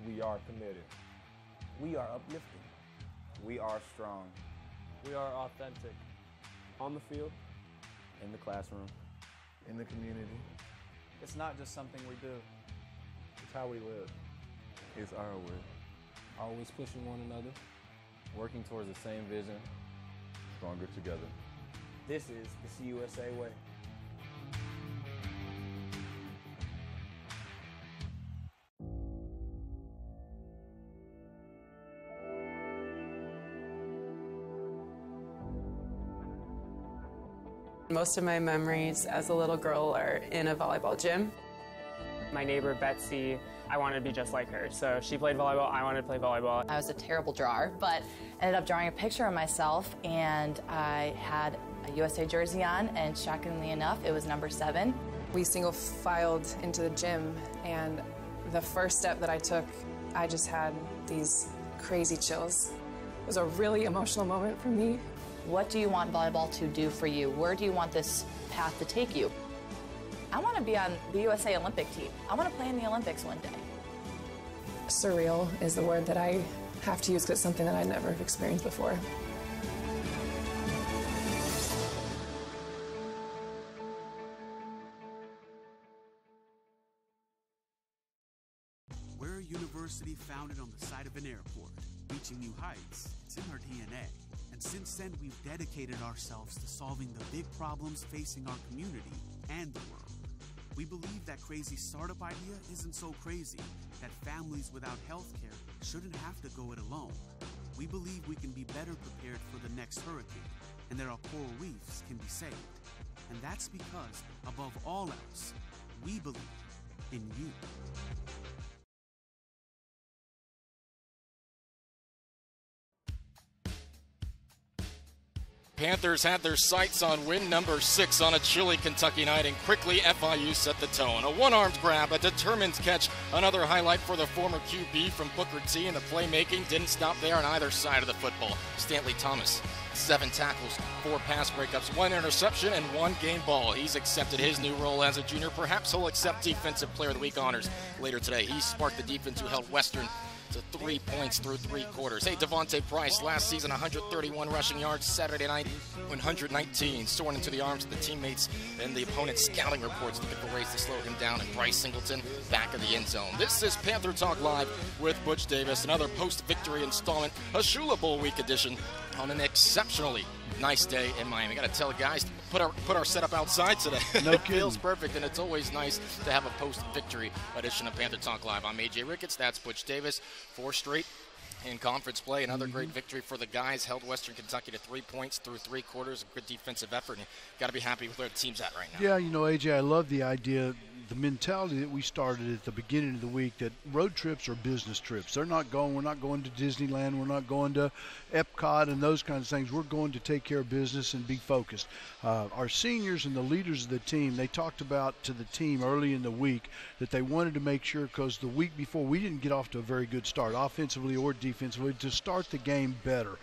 We are committed. We are uplifting. We are strong. We are authentic. On the field, In the classroom. in the community, It's not just something we do. it's how we live. It's our way. Always pushing one another. Working towards the same vision. Stronger together. This is the CUSA way. Most of my memories as a little girl are in a volleyball gym. My neighbor, Betsy, I wanted to be just like her. So she played volleyball, I wanted to play volleyball. I was a terrible drawer, but ended up drawing a picture of myself, and I had a USA jersey on, and shockingly enough, it was number 7. We single filed into the gym, and the first step that I took, I just had these crazy chills. It was a really emotional moment for me. What do you want volleyball to do for you? Where do you want this path to take you? I want to be on the USA Olympic team. I want to play in the Olympics one day. Surreal is the word that I have to use because it's something that I never have experienced before. We're a university founded on the site of an airport, reaching new heights. It's in our DNA. And since then, we've dedicated ourselves to solving the big problems facing our community and the world. We believe that crazy startup idea isn't so crazy, that families without health care shouldn't have to go it alone. We believe we can be better prepared for the next hurricane, and that our coral reefs can be saved. And that's because, above all else, we believe in you. Panthers had their sights on win number 6 on a chilly Kentucky night, and quickly FIU set the tone. A one-armed grab, a determined catch, another highlight for the former QB from Booker T, and the playmaking didn't stop there on either side of the football. Stanley Thomas, 7 tackles, 4 pass breakups, 1 interception, and 1 game ball. He's accepted his new role as a junior. Perhaps he'll accept Defensive Player of the Week honors later today. He sparked the defense who held Western to 3 points through 3 quarters. Hey, Devontae Price, last season 131 rushing yards, Saturday night 119, soaring into the arms of the teammates and the opponent's scouting reports looking for ways to slow him down, and Bryce Singleton back of the end zone. This is Panther Talk Live with Butch Davis, another post-victory installment, a Shula Bowl week edition on an exceptionally nice day in Miami. Got to tell the guys to put our setup outside today. No It kidding. feels perfect, and it's always nice to have a post-victory edition of Panther Talk Live. I'm AJ Ricketts. That's Butch Davis. 4 straight in conference play. Another great victory for the guys. Held Western Kentucky to 3 points through 3 quarters. A good defensive effort. And got to be happy with where the team's at right now. Yeah, you know, AJ, I love the idea, the mentality that we started at the beginning of the week, that road trips are business trips. We're not going to Disneyland. We're not going to Epcot and those kinds of things. We're going to take care of business and be focused. Our seniors and the leaders of the team, they talked about to the team early in the week that they wanted to make sure, because the week before we didn't get off to a very good start, offensively or defensively, to start the game better,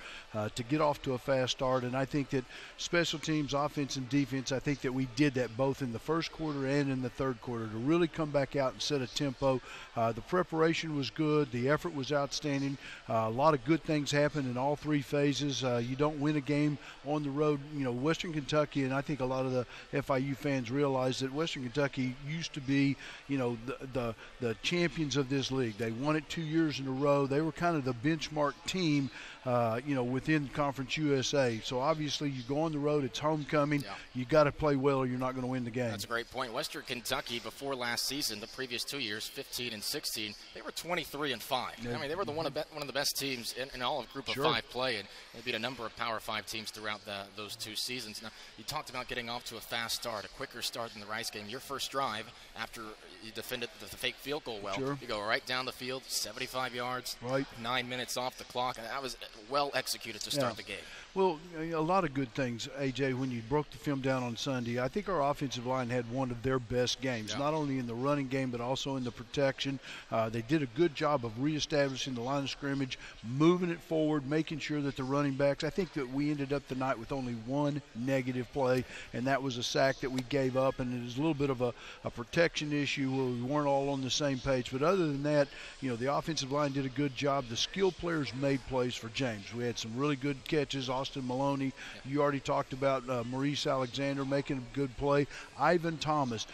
to get off to a fast start. And I think that special teams, offense and defense, I think that we did that both in the first quarter and in the third quarter to really come back out and set a tempo. The preparation was good. The effort was outstanding. A lot of good things happened in all 3 phases. You don't win a game on the road. You know, Western Kentucky, and I think a lot of the FIU fans realize that Western Kentucky used to be, you know, the champions of this league. They won it 2 years in a row. They were kind of the benchmark team, you know, within Conference USA. So obviously you go on the road, it's homecoming. Yeah. You got to play well or you're not going to win the game. That's a great point. Western Kentucky, before last season, the previous 2 years, 15 and 16, they were 23-5. Yeah. I mean, they were one of the best teams in all of Group of Sure. 5 play, and they beat a number of Power 5 teams throughout those 2 seasons. Now, you talked about getting off to a fast start, a quicker start than the Rice game. Your first drive, after you defended the fake field goal well, Sure. you go right down the field, 75 yards, Right. 9 minutes off the clock, and that was well executed to start the game. Well, a lot of good things, AJ, when you broke the film down on Sunday. I think our offensive line had one of their best games, not only in the running game but also in the protection. They did a good job of reestablishing the line of scrimmage, moving it forward, making sure that the running backs, I think that we ended up the night with only one negative play, and that was a sack that we gave up, and it was a little bit of a protection issue where we weren't all on the same page. But other than that, the offensive line did a good job. The skill players made plays for James. We had some really good catches. Austin Maloney, you already talked about Maurice Alexander making a good play. Ivan Thomas,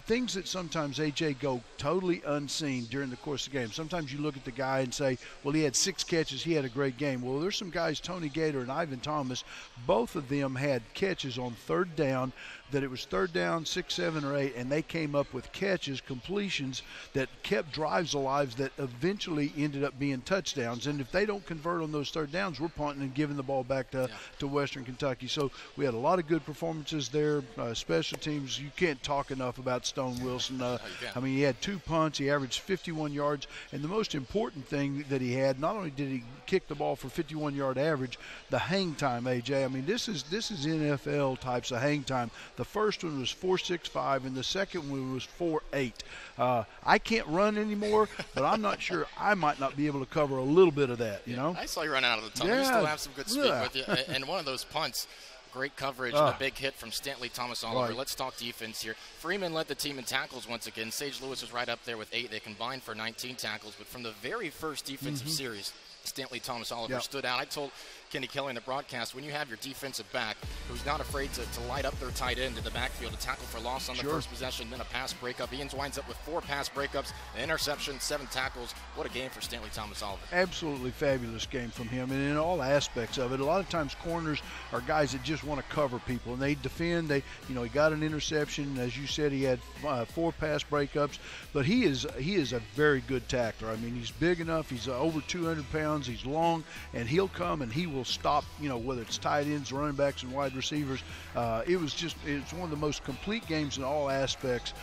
things that sometimes, AJ, go totally unseen during the course of the game. Sometimes you look at the guy and say, well, he had 6 catches, he had a great game. Well, there's some guys, Tony Gator and Ivan Thomas, both of them had catches on 3rd down, that it was 3rd down, 6, 7, or 8, and they came up with catches, completions that kept drives alive that eventually ended up being touchdowns. And if they don't convert on those 3rd downs, we're punting and giving the ball back to Western Kentucky. So we had a lot of good performances there. Special teams, you can't talk enough about Stone Wilson. I mean, he had 2 punts. He averaged 51 yards. And the most important thing that he had, not only did he kick the ball for 51-yard average, the hang time, AJ. I mean, this is NFL types of hang time. The first one was 4.65, and the second one was 4.8. I can't run anymore, but I'm not sure. I might not be able to cover a little bit of that, I saw you run out of the tunnel. You still have some good speed with you. And one of those punts, great coverage and a big hit from Stanley Thomas Oliver. Let's talk defense here. Freeman led the team in tackles once again. Sage Lewis was right up there with 8. They combined for 19 tackles. But from the very first defensive series, Stanley Thomas Oliver stood out. I told Kenny Kelly in the broadcast, when you have your defensive back who's not afraid to light up their tight end in the backfield, to tackle for loss on the first possession, then a pass breakup. He winds up with 4 pass breakups, an interception, 7 tackles. What a game for Stanley Thomas Oliver. Absolutely fabulous game from him, and in all aspects of it. A lot of times corners are guys that just want to cover people, and they defend. He got an interception. As you said, he had 4 pass breakups, but he is a very good tackler. I mean, he's big enough. He's over 200 pounds. He's long, and he'll come and he will stop, whether it's tight ends, running backs, and wide receivers. It's one of the most complete games in all aspects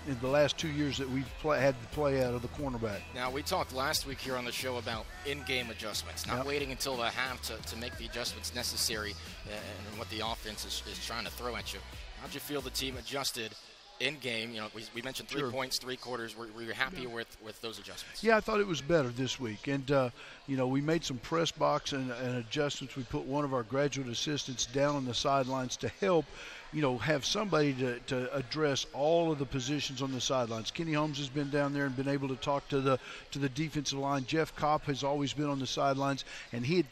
in the last 2 years that we've had to play out of the cornerback. Now, we talked last week here on the show about in-game adjustments, not waiting until the half to make the adjustments necessary and what the offense is trying to throw at you. How'd you feel the team adjusted in-game? We mentioned 3 points, 3 quarters. Were you happy with those adjustments? Yeah, I thought it was better this week. And, we made some press box and adjustments. We put one of our graduate assistants down on the sidelines to help, have somebody to address all of the positions on the sidelines. Kenny Holmes has been down there and been able to talk to the defensive line. Jeff Kopp has always been on the sidelines, and he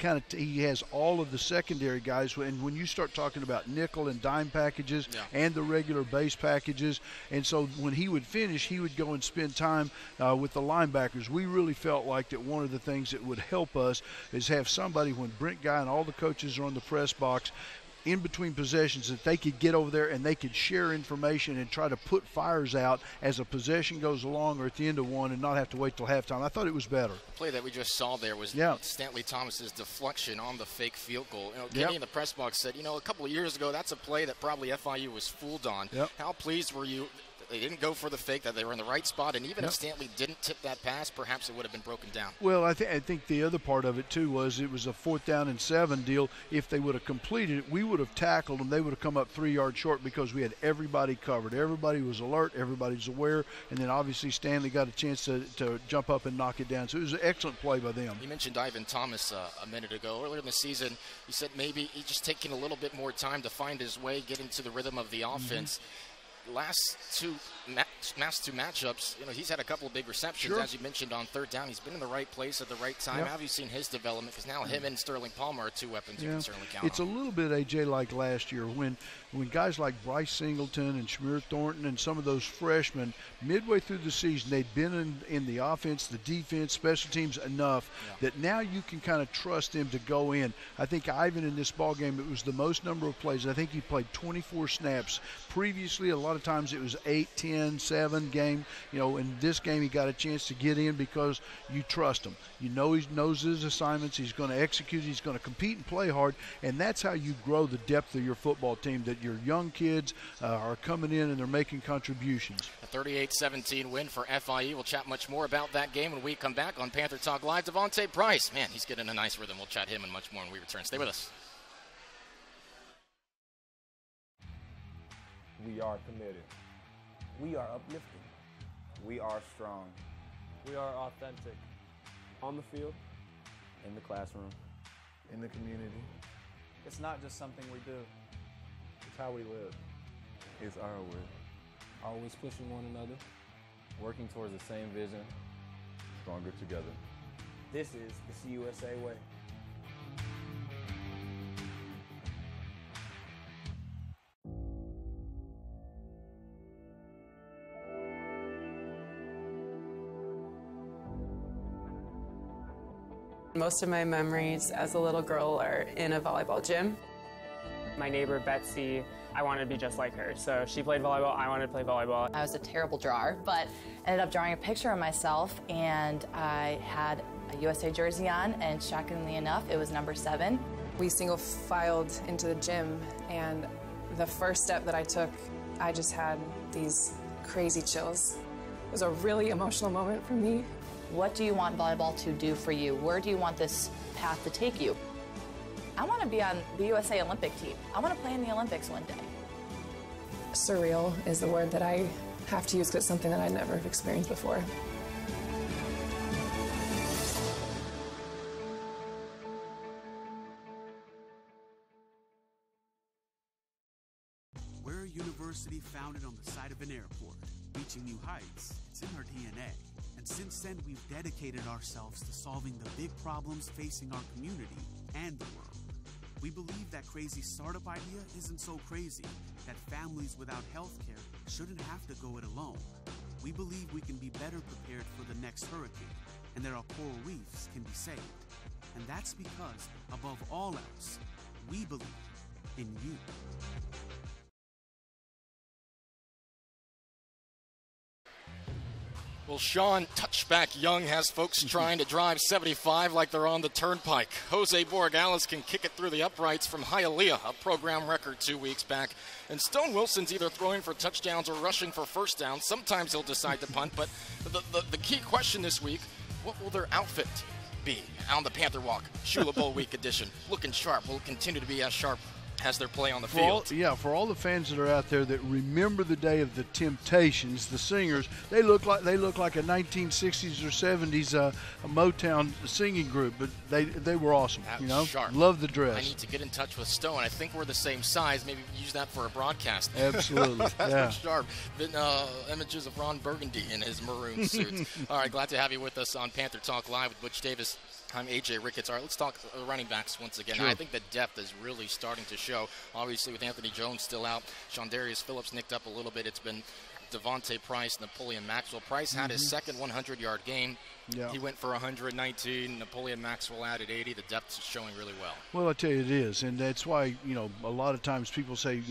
has all of the secondary guys. And when you start talking about nickel and dime packages and the regular base packages, and so when he would finish, he would go and spend time with the linebackers. We really felt like that one of the things that would help us is have somebody, when Brent Guy and all the coaches are on the press box, in between possessions, that they could get over there and they could share information and try to put fires out as a possession goes along or at the end of one, and not have to wait till halftime. I thought it was better. The play that we just saw there was Stanley Thomas's deflection on the fake field goal. Kenny in the press box said, a couple of years ago, that's a play that probably FIU was fooled on. How pleased were you? They didn't go for the fake, that they were in the right spot, and even if Stanley didn't tip that pass, perhaps it would have been broken down. Well, I think the other part of it, too, was it was a 4th down and 7 deal. If they would have completed it, we would have tackled them. They would have come up 3 yards short because we had everybody covered. Everybody was alert. Everybody's aware. And then, obviously, Stanley got a chance to jump up and knock it down. So it was an excellent play by them. You mentioned Ivan Thomas a minute ago. Earlier in the season, you said maybe he's just taking a little bit more time to find his way, get into the rhythm of the offense. Last two matchups, he's had a couple of big receptions, as you mentioned, on 3rd down. He's been in the right place at the right time. How have you seen his development? Because now him and Sterling Palmer are 2 weapons you can certainly count on. It's a little bit, AJ, like last year when guys like Bryce Singleton and Shamir Thornton and some of those freshmen, midway through the season, they'd been in the offense, the defense, special teams enough that now you can kind of trust them to go in. I think Ivan in this ball game, it was the most number of plays. I think he played 24 snaps. Previously, a lot lot of times it was 8, 10, 7 game. You know, in this game he got a chance to get in because you trust him. You know he knows his assignments. He's going to execute. He's going to compete and play hard, and that's how you grow the depth of your football team, that your young kids are coming in and they're making contributions. A 38-17 win for FIU. We'll chat much more about that game when we come back on Panther Talk Live. Devontae Price, man, he's getting a nice rhythm. We'll chat him and much more when we return. Stay with us. We are committed. We are uplifting. We are strong. We are authentic. On the field, In the classroom. in the community. It's not just something we do. It's how we live. It's our way. Always pushing one another. Working towards the same vision. Stronger together. This is the CUSA way. Most of my memories as a little girl are in a volleyball gym. My neighbor Betsy, I wanted to be just like her. So she played volleyball, I wanted to play volleyball. I was a terrible drawer, but ended up drawing a picture of myself, and I had a USA jersey on, and shockingly enough, it was number 7. We single filed into the gym, and the first step that I took, I just had these crazy chills. It was a really emotional moment for me. What do you want volleyball to do for you? Where do you want this path to take you? I want to be on the USA Olympic team. I want to play in the Olympics one day. Surreal is the word that I have to use because it's something that I'd never have experienced before. We're a university founded on the side of an airport, reaching new heights. It's in our DNA. And since then, we've dedicated ourselves to solving the big problems facing our community and the world. We believe that crazy startup idea isn't so crazy, that families without health care shouldn't have to go it alone. We believe we can be better prepared for the next hurricane, and that our coral reefs can be saved. And that's because, above all else, we believe in you. Well, Sean Touchback Young has folks trying to drive 75 like they're on the turnpike. Jose Borregales can kick it through the uprights from Hialeah, a program record 2 weeks back. And Stone Wilson's either throwing for touchdowns or rushing for first downs. Sometimes he'll decide to punt, but the key question this week, what will their outfit be on the Panther Walk Shula Bowl Week edition? Looking sharp. Will continue to be as sharp as their play on the field. For all the fans that are out there that remember the day of the Temptations, the singers, they look like a 1960s or 70s a Motown singing group, but they were awesome. That was sharp. Love the dress. I need to get in touch with Stone. I think we're the same size. Maybe use that for a broadcast. Absolutely. That's sharp. Then images of Ron Burgundy in his maroon suit. All right, glad to have you with us on Panther Talk Live with Butch Davis. I'm AJ Ricketts. All right, let's talk running backs once again. Sure. I think the depth is really starting to show. Obviously, with Anthony Jones still out, Shondarius Phillips nicked up a little bit. It's been Devontae Price, Napoleon Maxwell. Price had his second 100-yard game. Yeah. He went for 119. Napoleon Maxwell added 80. The depth is showing really well. Well, I tell you, it is, and that's why, a lot of times people say,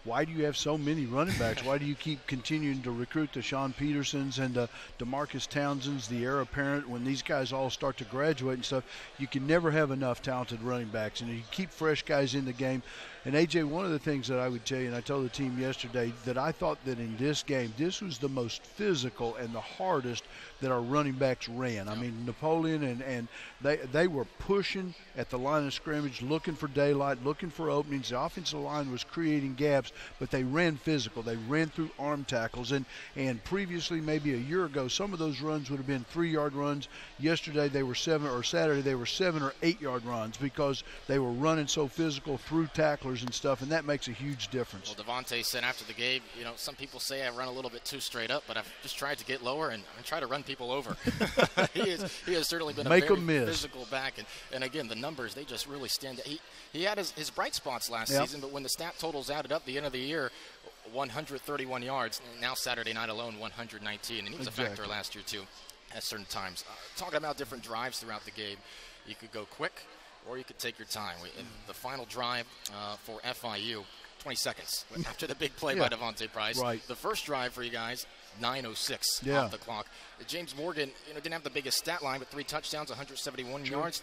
why do you have so many running backs? Why do you keep continuing to recruit the Sean Petersons and DeMarcus Townsends, the heir apparent? When these guys all start to graduate and stuff, you can never have enough talented running backs, and you keep fresh guys in the game. And, AJ, one of the things that I would tell you, and I told the team yesterday, that I thought that in this game, this was the most physical and the hardest that our running backs ran. I mean, Napoleon and they were pushing at the line of scrimmage, looking for daylight, looking for openings. The offensive line was creating gaps, but they ran physical. They ran through arm tackles. And previously, maybe a year ago, some of those runs would have been 3-yard runs. Yesterday, they were Saturday, they were 7 or 8-yard runs because they were running so physical through tacklers and stuff, and that makes a huge difference. Well, Devontae said after the game, some people say I run a little bit too straight up, but I've just tried to get lower and try to run people over. he has certainly been a very physical back, and again, the numbers, they just really stand out. He had his bright spots last season, but when the stat totals added up at the end of the year, 131 yards, now Saturday night alone, 119, and he was a factor last year too at certain times. Talking about different drives throughout the game, you could go quick or you could take your time. In the final drive for FIU, 20 seconds after the big play by Devontae Price. Right. The first drive for you guys, 9:06 off the clock. James Morgan, didn't have the biggest stat line, but 3 touchdowns, 171 yards.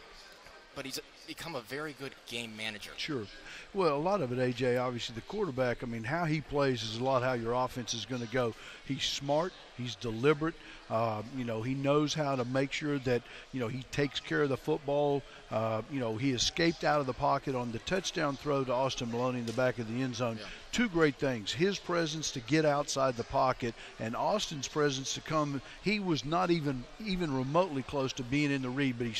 But he's become a very good game manager. Sure. Well, a lot of it, AJ, obviously the quarterback, I mean, how he plays is a lot how your offense is going to go. He's smart. He's deliberate. He knows how to make sure that, he takes care of the football. He escaped out of the pocket on the touchdown throw to Austin Maloney in the back of the end zone. Yeah. 2 great things. His presence to get outside the pocket and Austin's presence to come. He was not even remotely close to being in the read, but he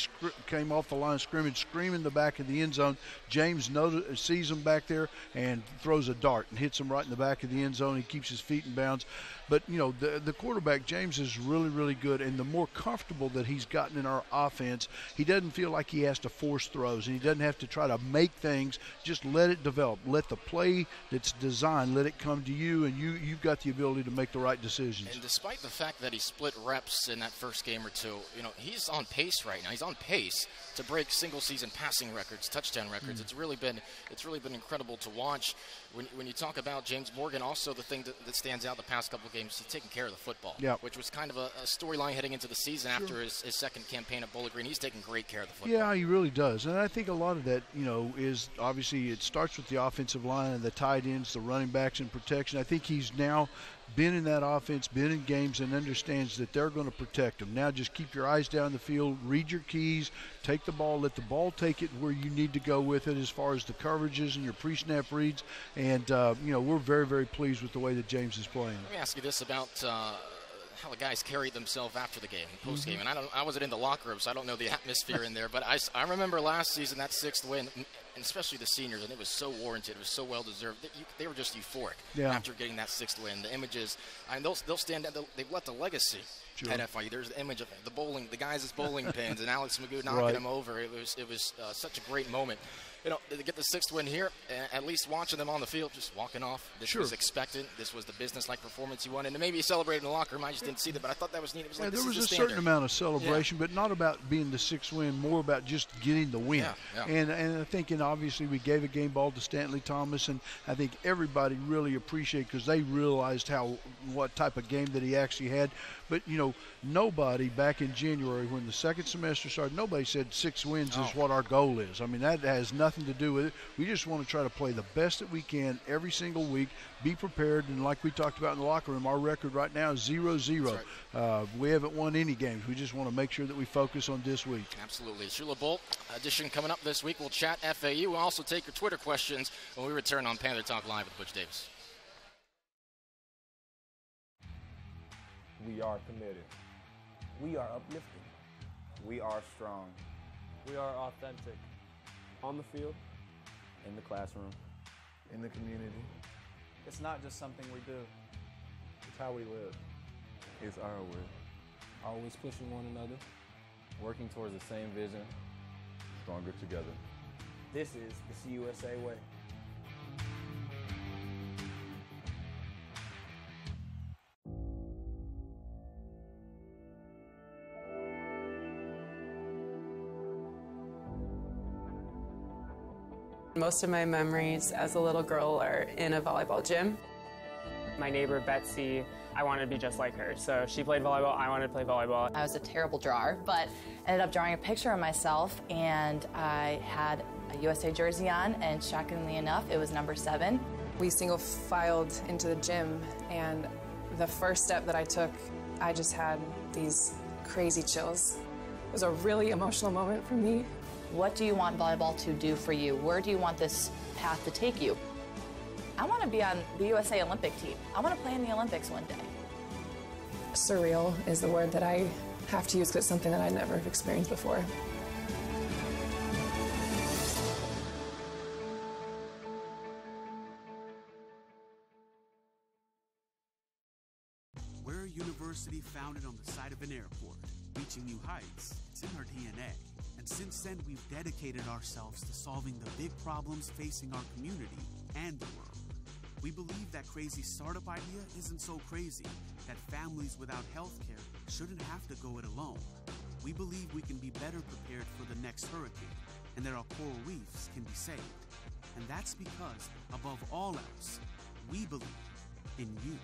came off the line of scrimmage, screaming the back of the end zone. James sees him back there and throws a dart and hits him right in the back of the end zone. He keeps his feet in bounds. But, the quarterback, James, is really, really good. And the more comfortable that he's gotten in our offense, he doesn't feel like he has to force throws. And he doesn't have to try to make things. Just let it develop. Let the play that's designed, let it come to you, and you've got the ability to make the right decisions. And despite the fact that he split reps in that first game or two, he's on pace right now. He's on pace to break single-season passing records, touchdown records. It's really been incredible to watch. When you talk about James Morgan, also the thing that stands out the past couple of games, he's taking care of the football, which was kind of a storyline heading into the season after his second campaign at Bowling Green. He's taking great care of the football. Yeah, he really does. And I think a lot of that, is obviously it starts with the offensive line and the tight ends, the running backs and protection. I think he's now been in that offense, been in games, and understands that they're going to protect him. Now just keep your eyes down the field, read your keys, take the ball, let the ball take it where you need to go with it as far as the coverages and your pre-snap reads. And, we're very, very pleased with the way that James is playing. Let me ask you this about how the guys carried themselves after the game, post-game. And I wasn't in the locker room, so I don't know the atmosphere in there. But I remember last season, that 6th win, and especially the seniors, and it was so warranted. It was so well-deserved. They were just euphoric after getting that 6th win. The images, and they'll stand out. They've left a legacy at FIU. There's the image of the guys as bowling pins and Alex Magoo knocking him over. It was such a great moment. To get the 6th win here, at least watching them on the field, just walking off. This was expected. This was the business-like performance you wanted. And maybe you celebrated in the locker room. I just didn't see that, but I thought that was neat. It was like, there was a certain amount of celebration, but not about being the 6th win, more about just getting the win. And I think, obviously, we gave a game ball to Stanley Thomas, and I think everybody really appreciated because they realized what type of game that he actually had. But, nobody back in January when the second semester started, nobody said 6 wins is what our goal is. I mean, that has nothing to do with it. We just want to try to play the best that we can every single week, be prepared, and like we talked about in the locker room, our record right now is 0-0. Right. We haven't won any games. We just want to make sure that we focus on this week. Absolutely. Shula Bolt edition coming up this week. We'll chat FAU. We'll also take your Twitter questions when we return on Panther Talk Live with Butch Davis. We are committed. We are uplifting. We are strong. We are authentic. On the field, In the classroom. in the community. It's not just something we do. It's how we live. It's our way. Always pushing one another. Working towards the same vision. Stronger together. This is the CUSA way. Most of my memories as a little girl are in a volleyball gym. My neighbor, Betsy, I wanted to be just like her. So she played volleyball, I wanted to play volleyball. I was a terrible drawer, but ended up drawing a picture of myself, and I had a USA jersey on, and shockingly enough, it was number 7. We single filed into the gym, and the first step that I took, I just had these crazy chills. It was a really emotional moment for me. What do you want volleyball to do for you? Where do you want this path to take you? I want to be on the USA Olympic team. I want to play in the Olympics one day. Surreal is the word that I have to use because it's something that I never have experienced before. We're a university founded on the side of an airport, reaching new heights. It's in our DNA. And since then, we've dedicated ourselves to solving the big problems facing our community and the world. We believe that crazy startup idea isn't so crazy, that families without health care shouldn't have to go it alone. We believe we can be better prepared for the next hurricane, and that our coral reefs can be saved. And that's because, above all else, we believe in you.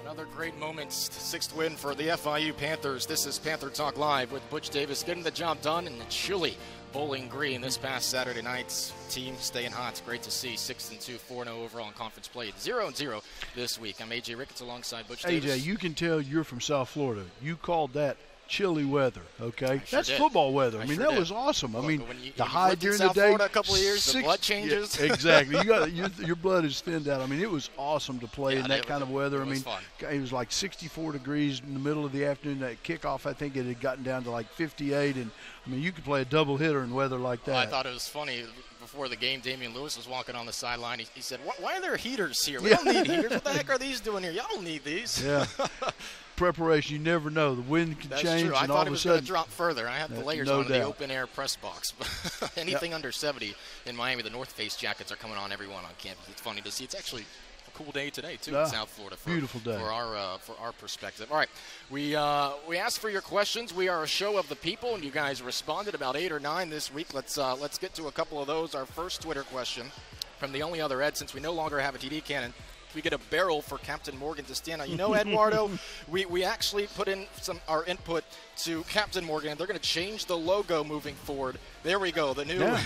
Another great moment, sixth win for the FIU Panthers. This is Panther Talk Live with Butch Davis getting the job done in the chilly Bowling Green this past Saturday night's team staying hot. It's great to see 6-2, 4-0 overall in conference play. 0-0 this week. I'm AJ Ricketts alongside Butch Davis. AJ, you can tell you're from South Florida. You called that chilly weather, okay? Sure That's did. Football weather. I mean, sure that did. was awesome. Look, I mean, when the high lived in during South the day. Florida a couple of years, the blood changes. Yeah, exactly. You got your blood is thinned out. I mean, it was awesome to play in that kind of weather. It was fun. It was like 64 degrees in the middle of the afternoon. That kickoff, I think it had gotten down to like 58, and I mean, you could play a double hitter in weather like that. I thought it was funny. Before the game, Damian Lewis was walking on the sideline. He said, why are there heaters here? We don't need heaters. What the heck are these doing here? Y'all don't need these. Yeah. Preparation, you never know. The wind can That's change, true. I and all thought of it a was going sudden to drop further. I have the layers no on in the doubt. open air press box. Anything under 70 in Miami, the North Face jackets are coming on everyone on campus. It's funny to see. It's actually a cool day today too in South Florida. Beautiful day for our perspective. All right, we asked for your questions. We are a show of the people, and you guys responded about 8 or 9 this week. Let's get to a couple of those. Our first Twitter question from the only other Ed, since we no longer have a TD cannon. We get a barrel for Captain Morgan to stand on. You know, Eduardo, we actually put in our input to Captain Morgan, and they're going to change the logo moving forward. There we go, the new. Yeah.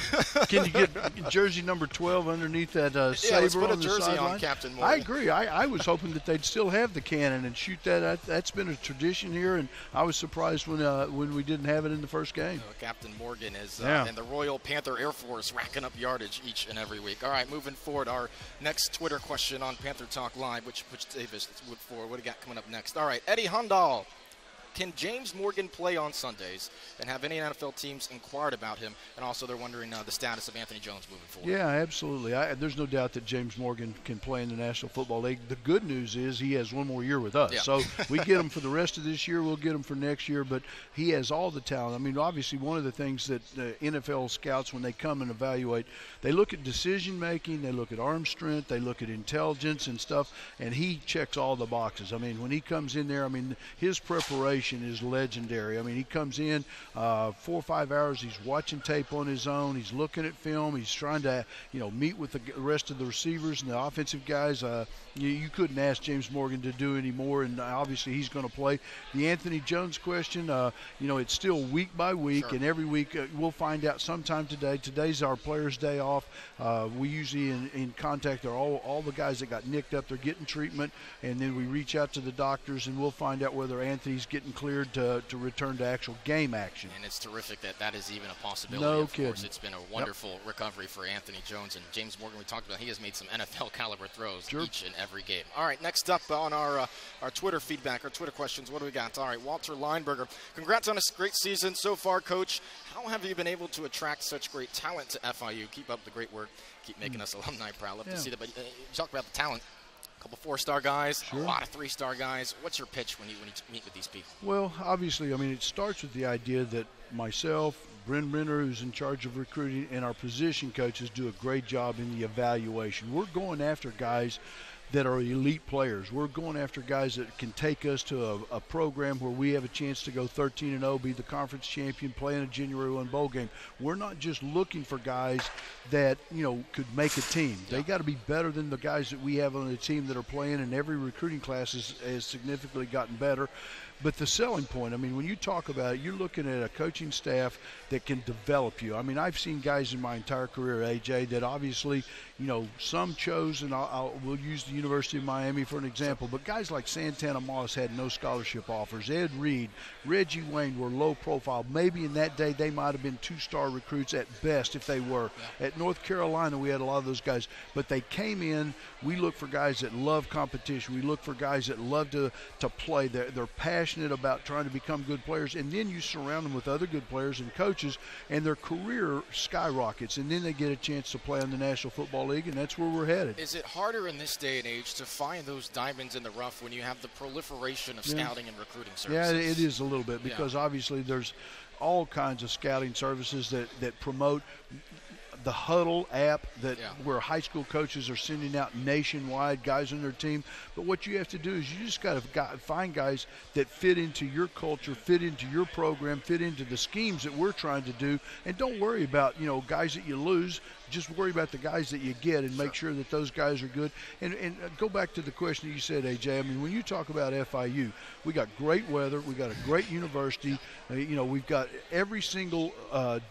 Can you get jersey number 12 underneath that saber let's put on a the jersey sideline? on Captain Morgan. I agree. I was hoping that they'd still have the cannon and shoot that. That's been a tradition here, and I was surprised when we didn't have it in the first game. Captain Morgan is in the Royal Panther Air Force, racking up yardage each and every week. All right, moving forward, our next Twitter question on Panther Talk Live, which Davis would for. What do we got coming up next? All right, Eddie Hundal. Can James Morgan play on Sundays? And have any NFL teams inquired about him? And also they're wondering the status of Anthony Jones moving forward. Yeah, absolutely. There's no doubt that James Morgan can play in the National Football League. The good news is he has one more year with us. Yeah. So we get him for the rest of this year. We'll get him for next year. But he has all the talent. I mean, obviously one of the things that NFL scouts, when they come and evaluate, they look at decision-making, they look at arm strength, they look at intelligence and stuff, and he checks all the boxes. I mean, when he comes in there, I mean, his preparation is legendary. I mean, he comes in 4 or 5 hours, he's watching tape on his own, he's looking at film, he's trying to, meet with the rest of the receivers and the offensive guys. You couldn't ask James Morgan to do any more, and obviously he's going to play. The Anthony Jones question, it's still week by week, Sure. and every week we'll find out sometime today. Today's our players' day off. We usually in contact are all the guys that got nicked up. They're getting treatment, and then we reach out to the doctors, and we'll find out whether Anthony's getting cleared to return to actual game action. And it's terrific that is even a possibility. No of kidding. course, it's been a wonderful recovery for Anthony Jones. And James Morgan, we talked about, he has made some NFL caliber throws each and every game. All right, next up on our Twitter feedback, our Twitter questions, what do we got? All right, Walter Lineberger. Congrats on a great season so far, Coach. How have you been able to attract such great talent to FIU? Keep up the great work. Keep making us alumni proud. Love to see that. But you talk about the talent. A couple 4-star guys, a lot of 3-star guys. What's your pitch when you meet with these people? Well, obviously, I mean, it starts with the idea that myself, Bryn Brenner, who's in charge of recruiting, and our position coaches do a great job in the evaluation. We're going after guys that are elite players. We're going after guys that can take us to a program where we have a chance to go 13-0, be the conference champion, play in a January 1 bowl game. We're not just looking for guys that, could make a team. They got to be better than the guys that we have on the team that are playing, and every recruiting class has significantly gotten better. But the selling point, I mean, when you talk about it, you're looking at a coaching staff that can develop you. I mean, I've seen guys in my entire career, AJ, that obviously, some chose, and we'll use the University of Miami for an example, but guys like Santana Moss had no scholarship offers. Ed Reed, Reggie Wayne were low profile. Maybe in that day they might have been 2-star recruits at best if they were. Yeah. At North Carolina, we had a lot of those guys, but they came in. We look for guys that love competition. We look for guys that love to play. They're passionate about trying to become good players, and then you surround them with other good players and coaches, and their career skyrockets, and then they get a chance to play in the National Football League, and that's where we're headed. Is it harder in this day and age to find those diamonds in the rough when you have the proliferation of scouting and recruiting services? Yeah, it is a little bit, because obviously there's all kinds of scouting services that promote the Huddle app where high school coaches are sending out nationwide guys on their team. But what you have to do is you just got to find guys that fit into your culture, fit into your program, fit into the schemes that we're trying to do. And don't worry about, guys that you lose. Just worry about the guys that you get and make sure that those guys are good. And go back to the question that you said, AJ. I mean, when you talk about FIU, we got great weather. We got a great university. We've got every single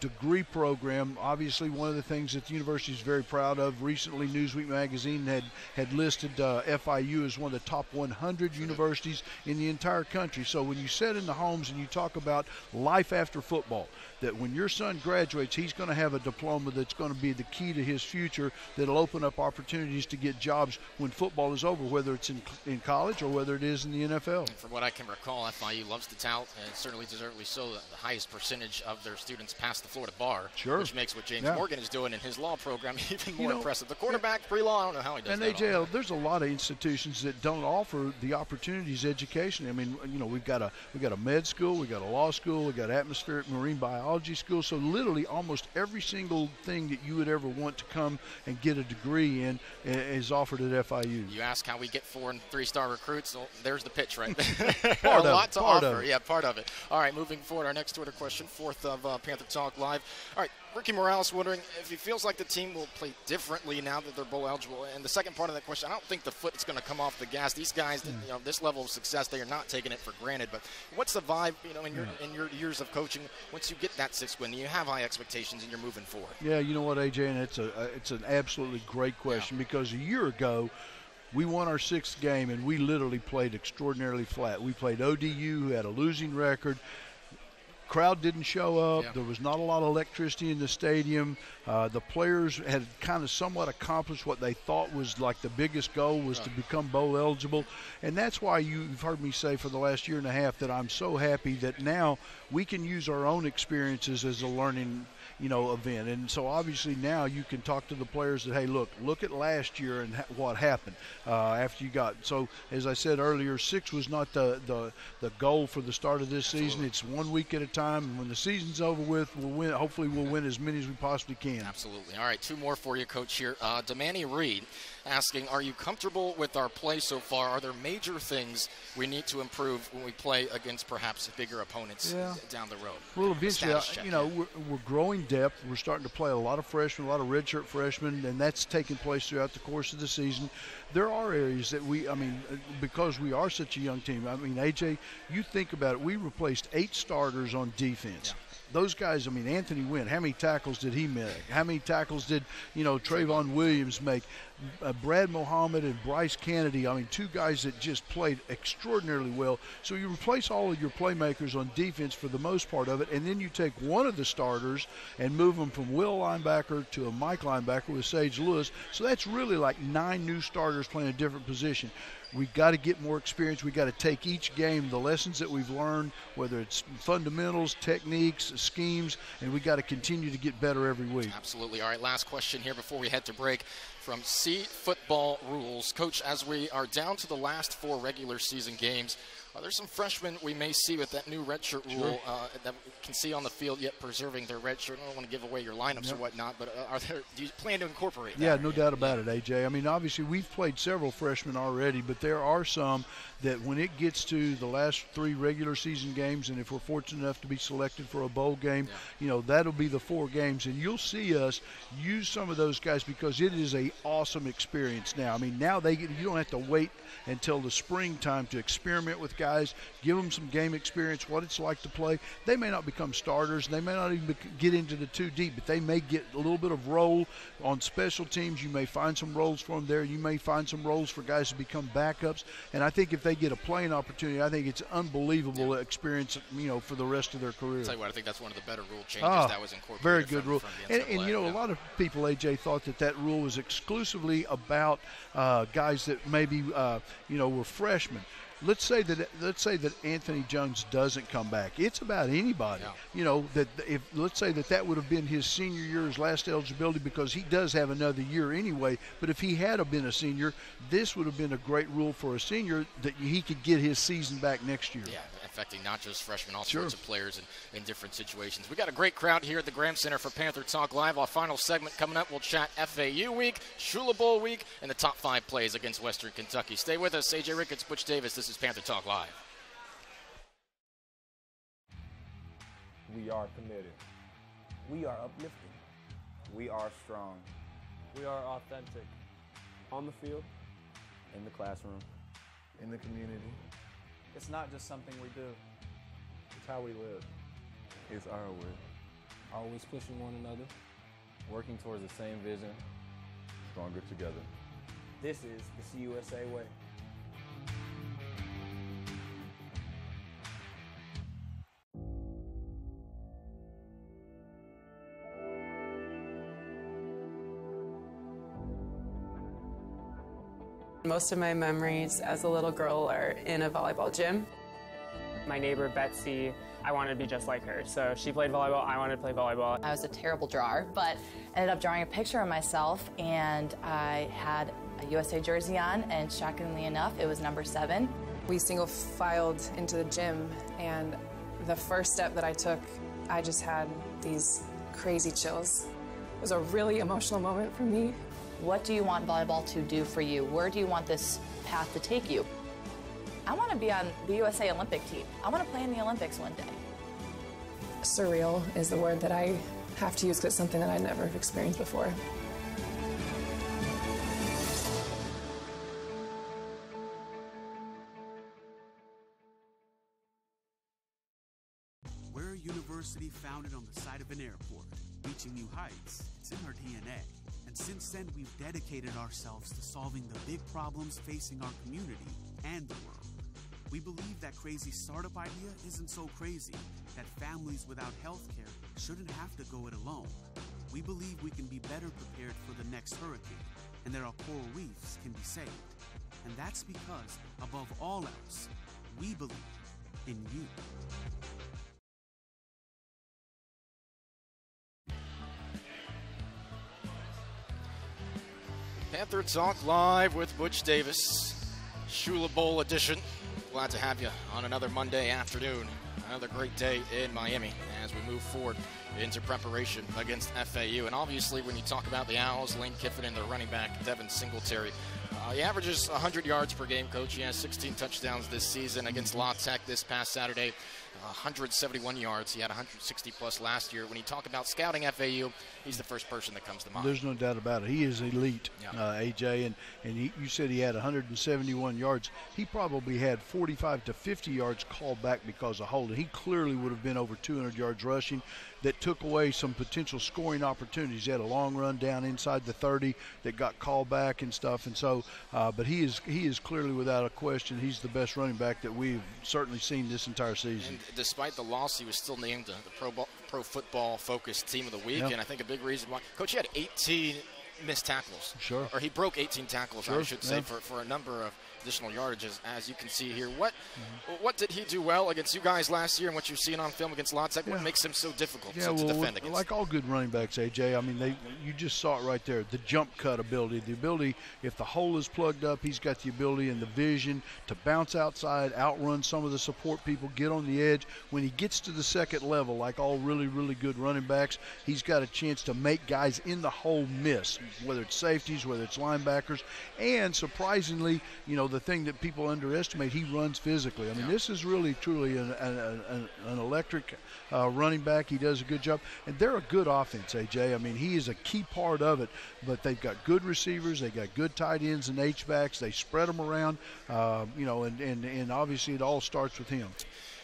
degree program. Obviously, one of the things that the university is very proud of. Recently, Newsweek magazine had listed FIU as one of the top 100 universities in the entire country. So when you sit in the homes and you talk about life after football, that when your son graduates, he's going to have a diploma that's going to be the key to his future, that'll open up opportunities to get jobs when football is over, whether it's in college or whether it is in the NFL. And from what I can recall, FIU loves to tout, and certainly deservedly so, the highest percentage of their students pass the Florida bar, which makes what James Morgan is doing in his law program even more impressive. The quarterback, pre-law, I don't know how he does that. And AJ, there's a lot of institutions that don't offer the opportunities education. I mean, we've got a med school, we've got a law school, we've got atmospheric marine biology school. So literally almost every single thing that you would ever want to come and get a degree in is offered at FIU. You ask how we get 4- and 3-star recruits. Well, there's the pitch right there. A lot to offer. Yeah, part of it. All right, moving forward, our next Twitter question, fourth of Panther Talk Live. All right, Ricky Morales wondering if he feels like the team will play differently now that they're bowl eligible. And the second part of that question, I don't think the foot is going to come off the gas. These guys, this level of success, they are not taking it for granted. But what's the vibe, in your years of coaching, once you get that 6th win, you have high expectations and you're moving forward? Yeah, you know what, AJ, and it's an absolutely great question because a year ago, we won our 6th game and we literally played extraordinarily flat. We played ODU, who had a losing record. Crowd didn't show up. There was not a lot of electricity in the stadium. The players had kind of somewhat accomplished what they thought was like the biggest goal was to become bowl eligible. And that's why you've heard me say for the last year and a half that I'm so happy that now we can use our own experiences as a learning event. And so obviously now you can talk to the players that, hey, look at last year and what happened after you got. So as I said earlier, 6 was not the goal for the start of this season. It's 1 week at a time, and when the season's over with, we'll win. Hopefully we'll win as many as we possibly can. Absolutely. All right, 2 more for you, Coach, here. Damani Reed asking, are you comfortable with our play so far? Are there major things we need to improve when we play against perhaps bigger opponents down the road? Well, eventually, we're growing depth. We're starting to play a lot of freshmen, a lot of redshirt freshmen, and that's taking place throughout the course of the season. There are areas that because we are such a young team, AJ, you think about it, we replaced 8 starters on defense. Those guys, Anthony Wynn, how many tackles did he make? How many tackles did, Trayvon Williams make? Brad Muhammad and Bryce Kennedy, 2 guys that just played extraordinarily well. So you replace all of your playmakers on defense for the most part of it, and then you take one of the starters and move them from Will linebacker to a Mike linebacker with Sage Lewis. So that's really like 9 new starters playing a different position. We've got to get more experience. We've got to take each game, the lessons that we've learned, whether it's fundamentals, techniques, schemes, and we've got to continue to get better every week. Absolutely. All right, last question here before we head to break from C Football Rules. Coach, as we are down to the last 4 regular season games, are there some freshmen we may see with that new redshirt rule that we can see on the field yet preserving their redshirt? I don't want to give away your lineups or whatnot, but do you plan to incorporate that? Yeah, no doubt about it, AJ. Obviously we've played several freshmen already, but there are some that when it gets to the last 3 regular season games, and if we're fortunate enough to be selected for a bowl game, that'll be the 4 games, and you'll see us use some of those guys because it is a awesome experience now. Now you don't have to wait until the springtime to experiment with guys, give them some game experience, what it's like to play. They may not become starters, and they may not even get into the 2 deep, but they may get a little bit of role on special teams. You may find some roles for them there. You may find some roles for guys to become backups, and I think if they get a playing opportunity, I think it's an unbelievable experience, for the rest of their career. I'll tell you what, I think that's one of the better rule changes that was incorporated. Very good rule. And a lot of people, AJ, thought that rule was exclusively about guys that maybe, were freshmen. let's say that Anthony Jones doesn't come back. It's about anybody. Yeah. You know, that if let's say that would have been his senior year, his last eligibility, because he does have another year anyway. But if he had been a senior, this would have been a great rule for a senior that he could get his season back next year. Yeah, affecting not just freshmen, all sorts of players in different situations. We got a great crowd here at the Graham Center for Panther Talk Live. Our final segment coming up, we'll chat FAU week, Shula Bowl week, and the top 5 plays against Western Kentucky. Stay with us. AJ Ricketts, Butch Davis. This is Panther Talk Live. We are committed. We are uplifting. We are strong. We are authentic. On the field, In the classroom. in the community, It's not just something we do. it's how we live. It's our way. Always pushing one another. Working towards the same vision. Stronger together. This is the CUSA way. Most of my memories as a little girl are in a volleyball gym. My neighbor Betsy, I wanted to be just like her. So she played volleyball, I wanted to play volleyball. I was a terrible drawer, but ended up drawing a picture of myself, and I had a USA jersey on, and shockingly enough, it was number 7. We single filed into the gym, and the first step that I took, I just had these crazy chills. It was a really emotional moment for me. What do you want volleyball to do for you? Where do you want this path to take you? I want to be on the USA Olympic team. I want to play in the Olympics one day. Surreal is the word that I have to use because it's something that I never have experienced before. We're a university founded on the side of an airport, reaching new heights. It's in our DNA. And since then, we've dedicated ourselves to solving the big problems facing our community and the world. We believe that crazy startup idea isn't so crazy, that families without health care shouldn't have to go it alone. We believe we can be better prepared for the next hurricane, and that our coral reefs can be saved. And that's because, above all else, we believe in you. Panther Talk Live with Butch Davis, Shula Bowl edition. Glad to have you on another Monday afternoon. Another great day in Miami as we move forward into preparation against FAU. And obviously, when you talk about the Owls, Lane Kiffin and their running back, Devin Singletary, he averages 100 yards per game, Coach. He has 16 touchdowns this season against La Tech this past Saturday. 171 yards. He had 160-plus last year. When you talk about scouting FAU, he's the first person that comes to mind. There's no doubt about it. He is elite, AJ. And you said he had 171 yards. He probably had 45 to 50 yards called back because of holding. He clearly would have been over 200 yards rushing. That took away some potential scoring opportunities. He had a long run down inside the 30 that got called back and stuff. And so, but he is clearly, without a question, he's the best running back that we've certainly seen this entire season. And despite the loss, he was still named the Pro Football Focus Team of the Week. Yep. And I think a big reason why, Coach, he had 18 missed tackles. Sure. Or he broke 18 tackles, Sure. I should say, for a number of additional yardages, as you can see here. What did he do well against you guys last year, and what you've seen on film against La Tech? What makes him so difficult to defend against? Like all good running backs, AJ, I mean, you just saw it right there. The jump cut ability, if the hole is plugged up, he's got the ability and the vision to bounce outside, outrun some of the support people, get on the edge. When he gets to the second level, like all really, really good running backs, he's got a chance to make guys in the hole miss, whether it's safeties, whether it's linebackers. And surprisingly, the thing that people underestimate, he runs physically. I mean, this is really, truly an electric running back. He does a good job. And they're a good offense, AJ. I mean, he is a key part of it. But they've got good receivers. They've got good tight ends and H-backs. They spread them around, and obviously it all starts with him.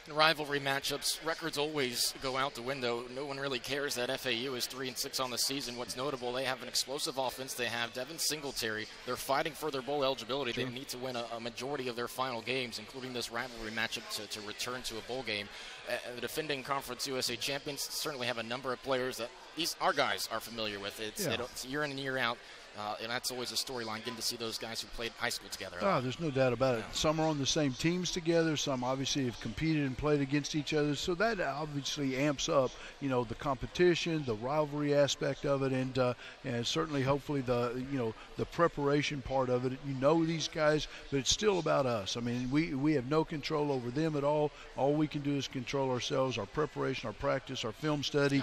In rivalry matchups, records always go out the window. No one really cares that FAU is 3-6 on the season. What's notable, they have an explosive offense. They have Devin Singletary. They're fighting for their bowl eligibility. Sure. They need to win a majority of their final games, including this rivalry matchup, to return to a bowl game. The defending Conference USA champions certainly have a number of players that our guys are familiar with. It's year in and year out. and that's always a storyline, getting to see those guys who played high school together. Oh, there's no doubt about it. Some are on the same teams together. Some obviously have competed and played against each other. So that obviously amps up, the competition, the rivalry aspect of it, and certainly, hopefully, the preparation part of it. These guys, but it's still about us. I mean, we have no control over them at all. All we can do is control ourselves, our preparation, our practice, our film study,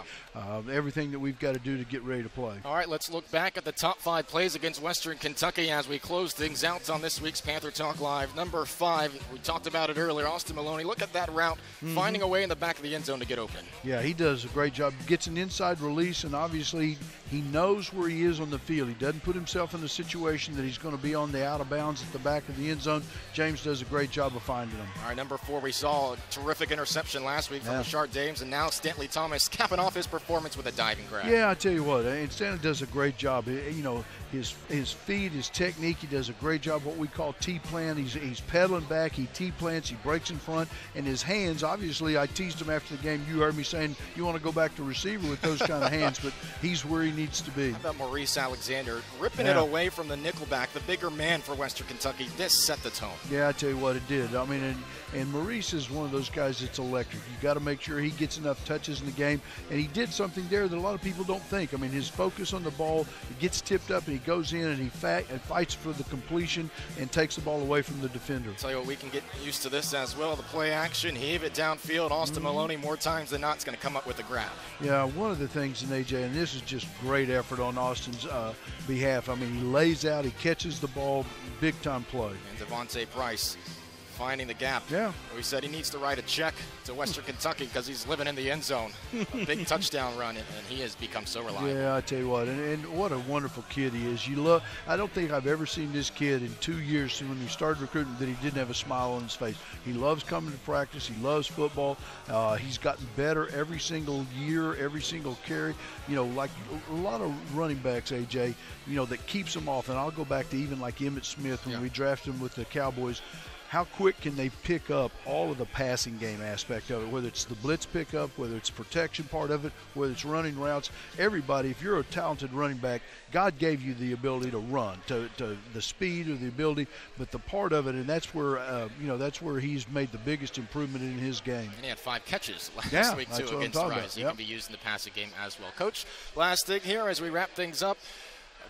everything that we've got to do to get ready to play. All right, let's look back at the top 5 plays against Western Kentucky as we close things out on this week's Panther Talk Live. Number 5, we talked about it earlier, Austin Maloney. Look at that route, finding a way in the back of the end zone to get open. Yeah, he does a great job. Gets an inside release, and obviously he knows where he is on the field. He doesn't put himself in a situation that he's going to be on the out of bounds at the back of the end zone. James does a great job of finding him. All right, number 4, we saw a terrific interception last week from Rashard Dames, and now Stanley Thomas capping off his performance with a diving grab. Yeah, I tell you what, and Stanley does a great job. His feet, his technique, he does a great job. What we call T-plant. He's pedaling back, he T-plants, he breaks in front, and his hands. Obviously, I teased him after the game. You heard me saying you want to go back to receiver with those kind of hands, but he's where he needs to be. How about Maurice Alexander ripping it away from the nickelback, the bigger man for Western Kentucky? This set the tone. Yeah, I tell you what, it did. I mean, and Maurice is one of those guys that's electric. You got to make sure he gets enough touches in the game, and he did something there that a lot of people don't think. I mean, his focus on the ball, he gets tipped up, and he goes in and he fights for the completion and takes the ball away from the defender. I'll tell you what, we can get used to this as well. The play action, heave it downfield. Austin Maloney, more times than not, is going to come up with a grab. Yeah, one of the things in AJ, and this is just great effort on Austin's behalf. I mean, he lays out, he catches the ball, big time play. And Devontae Price finding the gap. Yeah. We said he needs to write a check to Western Kentucky because he's living in the end zone. A big touchdown run, and he has become so reliable. Yeah, I tell you what, and what a wonderful kid he is. I don't think I've ever seen this kid in 2 years when we started recruiting that he didn't have a smile on his face. He loves coming to practice. He loves football. He's gotten better every single year, every single carry. Like a lot of running backs, AJ, that keeps them off. And I'll go back to even like Emmitt Smith when we drafted him with the Cowboys. How quick can they pick up all of the passing game aspect of it, whether it's the blitz pickup, whether it's protection part of it, whether it's running routes. Everybody, if you're a talented running back, God gave you the ability to run, to the speed or the ability, but the part of it, and that's where he's made the biggest improvement in his game. And he had 5 catches last week, too, against Rice. He can be used in the passing game as well. Coach, last thing here as we wrap things up.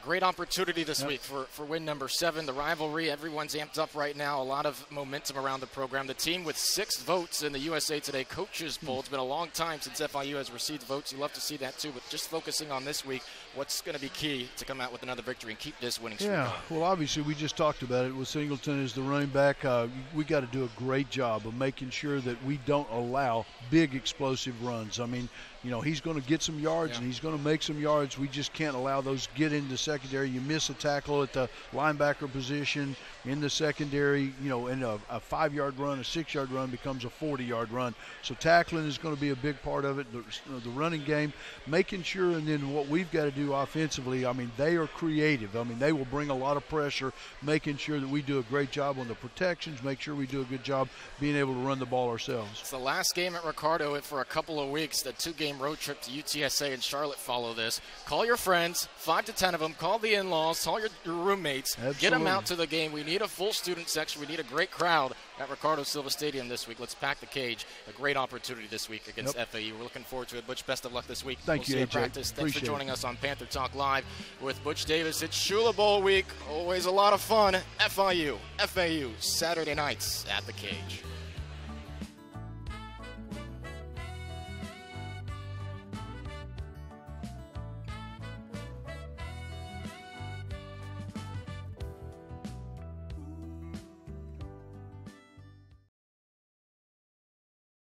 Great opportunity this week for win number 7. The rivalry, everyone's amped up right now. A lot of momentum around the program. The team with 6 votes in the USA Today Coaches Poll. It's been a long time since FIU has received votes. You love to see that too. But just focusing on this week, what's going to be key to come out with another victory and keep this winning streak going? Well, obviously we just talked about it with Singleton as the running back. We got to do a great job of making sure that we don't allow big explosive runs. I mean, he's going to get some yards and he's going to make some yards. We just can't allow those get into secondary. You miss a tackle at the linebacker position in the secondary, and a 5-yard run, a 6-yard run becomes a 40-yard run. So tackling is going to be a big part of it, the running game, making sure, and then what we've got to do offensively, I mean, they are creative. I mean, they will bring a lot of pressure, making sure that we do a great job on the protections, make sure we do a good job being able to run the ball ourselves. It's the last game at Ricardo for a couple of weeks. The 2-game road trip to UTSA and Charlotte follow this. Call your friends, 5 to 10 of them. Call the in-laws, call your roommates. Absolutely. Get them out to the game. We need a full student section. We need a great crowd at Ricardo Silva Stadium this week. Let's pack the cage. A great opportunity this week against FAU. We're looking forward to it. Butch, best of luck this week. Thank you, AJ. Practice. Thanks Appreciate for joining us on Panther Talk Live with Butch Davis. It's Shula Bowl week. Always a lot of fun. FIU, FAU, Saturday nights at the cage.